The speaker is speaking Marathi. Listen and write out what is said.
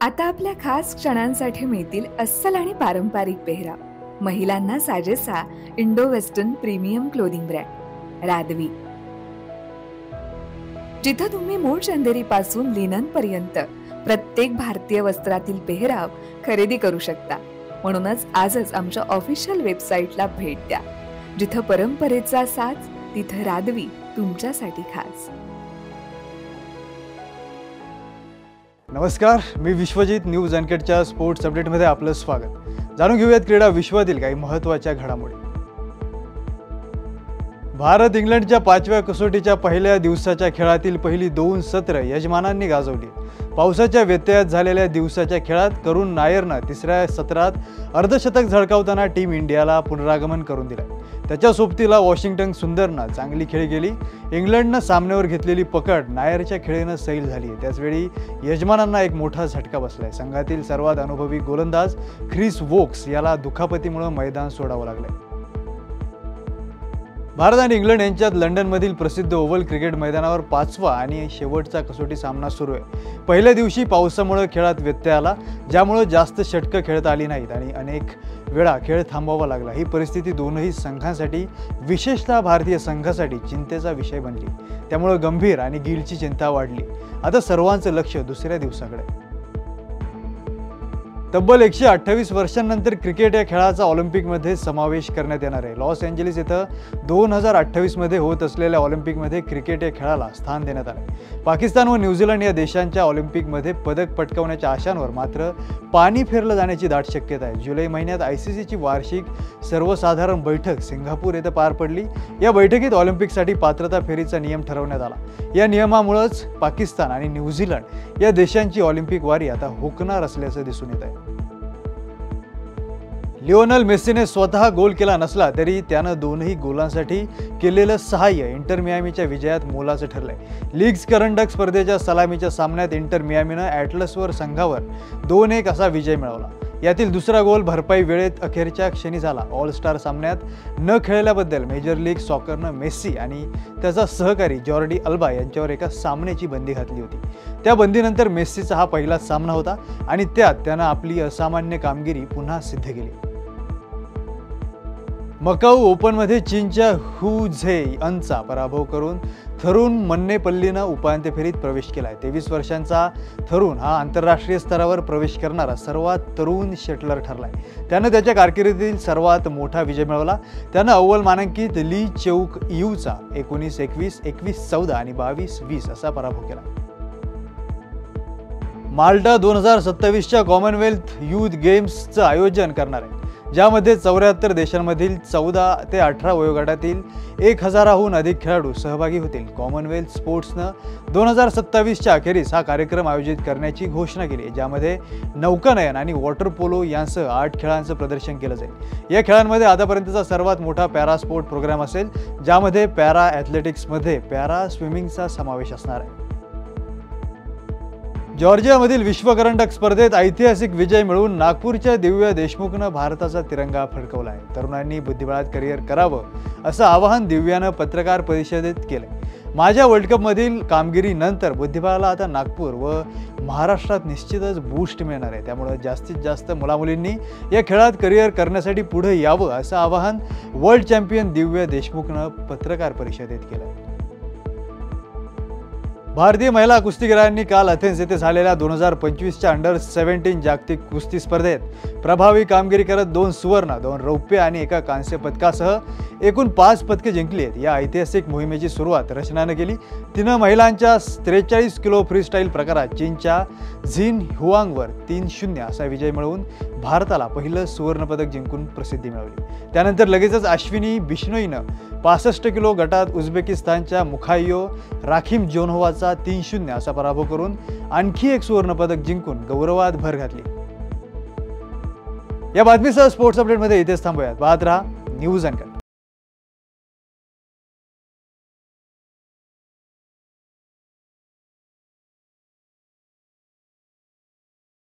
आता आपल्या खास क्षणांसाठी मिळतील अस्सल आणि पारंपरिक पेहराव महिलांना साजेसा Indo western premium clothing brand Radvi, जिथं तुम्ही मूळ चंदेरी पासून लिनन पर्यंत प्रत्येक भारतीय वस्त्रातील पेहराव खरेदी करू शकता. म्हणूनच आजच आमच्या ऑफिशियल वेबसाईटला भेट द्या. जिथं परंपरेचा साज तिथं रादवी तुमच्यासाठी खास. नमस्कार, मी विश्वजित. न्यूज अनकटच्या स्पोर्ट्स अपडेटमध्ये आपलं स्वागत. जाणून घेऊयात क्रीडा विश्वातील काही महत्त्वाच्या घडामोडी. भारत इंग्लंडच्या 5व्या कसोटीच्या पहिल्या दिवसाच्या खेळातील पहिली 2 सत्र यजमानांनी गाजवली. पावसाच्या व्यत्ययात झालेल्या दिवसाच्या खेळात करुण नायरनं 3ऱ्या सत्रात अर्धशतक झळकावताना टीम इंडियाला पुनरागमन करून दिलं. त्याच्या सोबतीला वॉशिंग्टन सुंदरनं चांगली खेळी केली. इंग्लंडनं सामन्यावर घेतलेली पकड नायरच्या खेळीनं सैल झाली. त्याचवेळी यजमानांना एक मोठा झटका बसलाय. संघातील सर्वात अनुभवी गोलंदाज ख्रिस वोक्स याला दुखापतीमुळे मैदान सोडावं लागलंय. भारत आणि इंग्लंड यांच्यात लंडनमधील प्रसिद्ध ओव्हल क्रिकेट मैदानावर 5वा आणि शेवटचा कसोटी सामना सुरू आहे. पहिल्या दिवशी पावसामुळे खेळात व्यत्यय आला, ज्यामुळे जास्त षटकं खेळता आली नाहीत आणि अनेक वेळा खेळ थांबवावा लागला. ही परिस्थिती दोनही संघांसाठी, विशेषतः भारतीय संघासाठी चिंतेचा विषय बनली. त्यामुळे गंभीर आणि गिलची चिंता वाढली. आता सर्वांचं लक्ष दुसऱ्या दिवसाकडे. तब्बल 128 वर्षांनंतर क्रिकेट या खेळाचा ऑलिम्पिकमध्ये समावेश करण्यात येणार आहे. लॉस एंजेलिस इथं 2028 मध्ये होत असलेल्या ऑलिम्पिकमध्ये क्रिकेट या खेळाला स्थान देण्यात आले. पाकिस्तान व न्यूझीलंड या देशांच्या ऑलिम्पिकमध्ये पदक पटकावण्याच्या आशांवर मात्र पाणी फेरलं जाण्याची दाट शक्यता आहे. जुलै महिन्यात ICCची वार्षिक सर्वसाधारण बैठक सिंगापूर येथे पार पडली. या बैठकीत ऑलिम्पिकसाठी पात्रता फेरीचा नियम ठरवण्यात आला. या नियमामुळेच पाकिस्तान आणि न्यूझीलंड या देशांची ऑलिम्पिक वारी आता हुकणार असल्याचं दिसून येत आहे. लिओनेल मेस्सीने स्वतः गोल केला नसला तरी त्यानं दोनही गोलांसाठी केलेलं सहाय्य इंटर मियामीच्या विजयात मोलाचं ठरलंय. लीग्स करंडक स्पर्धेच्या सलामीच्या सामन्यात इंटर मियामीनं ॲटलसवर संघावर 2-1 असा विजय मिळवला. यातील दुसरा गोल भरपाई वेळेत अखेरच्या क्षणी झाला. ऑल स्टार सामन्यात न खेळल्याबद्दल मेजर लीग सॉकरनं मेस्सी आणि त्याचा सहकारी जॉर्डी अल्बा यांच्यावर एका सामन्याची बंदी घातली होती. त्या बंदीनंतर मेस्सीचा हा पहिलाच सामना होता आणि त्यात त्यानं आपली असामान्य कामगिरी पुन्हा सिद्ध केली. मकाऊ ओपनमध्ये चीनच्या हु झेयनचा पराभव करून थरुण मन्नेपल्लीनं उपांत्य फेरीत प्रवेश केलाय. 23 वर्षांचा थरुण हा आंतरराष्ट्रीय स्तरावर प्रवेश करणारा सर्वात तरुण शटलर ठरलाय. त्यानं त्याच्या कारकिर्दीतील सर्वात मोठा विजय मिळवला. त्यानं अव्वल मानांकित ली चेऊक यूचा 19-21, 21-14 आणि 22-20 असा पराभव केला. माल्टा 2027च्या कॉमनवेल्थ युथ गेम्सचं आयोजन करणार आहे, ज्यामध्ये 74 देशांमधील 14 ते 18 वयोगटातील 1000हून अधिक खेळाडू सहभागी होतील. कॉमनवेल्थ स्पोर्ट्सनं 2027च्या अखेरीस हा कार्यक्रम आयोजित करण्याची घोषणा केली, ज्यामध्ये नौकानयन आणि वॉटर पोलो यांसह 8 खेळांचं प्रदर्शन केलं जाईल. या खेळांमध्ये आतापर्यंतचा सर्वात मोठा पॅरा स्पोर्ट प्रोग्राम असेल, ज्यामध्ये पॅरा ॲथलेटिक्समध्ये पॅरा स्विमिंगचा समावेश असणार आहे. जॉर्जियामधील विश्वकरंडक स्पर्धेत ऐतिहासिक विजय मिळवून नागपूरच्या दिव्या देशमुखनं भारताचा तिरंगा फडकवला आहे. तरुणांनी बुद्धिबळात करिअर करावं असं आवाहन दिव्यानं पत्रकार परिषदेत केलंय. माझ्या वर्ल्ड कपमधील कामगिरीनंतर बुद्धिबळाला आता नागपूर व महाराष्ट्रात निश्चितच बूस्ट मिळणार आहे. त्यामुळे जास्तीत जास्त मुलामुलींनी या खेळात करिअर करण्यासाठी पुढे यावं असं आवाहन वर्ल्ड चॅम्पियन दिव्या देशमुखनं पत्रकार परिषदेत केलंय. भारतीय महिला कुस्तीगीरांनी काल अथेन्स येथे झालेल्या 2025च्या अंडर-17 जागतिक कुस्ती स्पर्धेत प्रभावी कामगिरी करत 2 सुवर्ण, 2 रौप्य आणि 1 कांस्य पदकासह एकूण 5 पदके जिंकली आहेत. या ऐतिहासिक मोहिमेची सुरुवात रचनानं केली. तिनं महिलांच्या 43 किलो फ्रीस्टाईल प्रकारात चीनच्या झिन हुआंगवर 3-0 असा विजय मिळवून भारताला पहिलं सुवर्ण पदक जिंकून प्रसिद्धी मिळवली. त्यानंतर लगेचच अश्विनी बिश्नोईनं 65 किलो गटात उझबेकिस्तानच्या मुखायो राखिमजोनोव्हाचा 3-0 असा पराभव करून आणखी एक सुवर्ण पदक जिंकून गौरवात भर घातली. या बातमीसह स्पोर्ट्स अपडेटमध्ये इथेच थांबूयात. पाहत रहा न्यूज अनकट.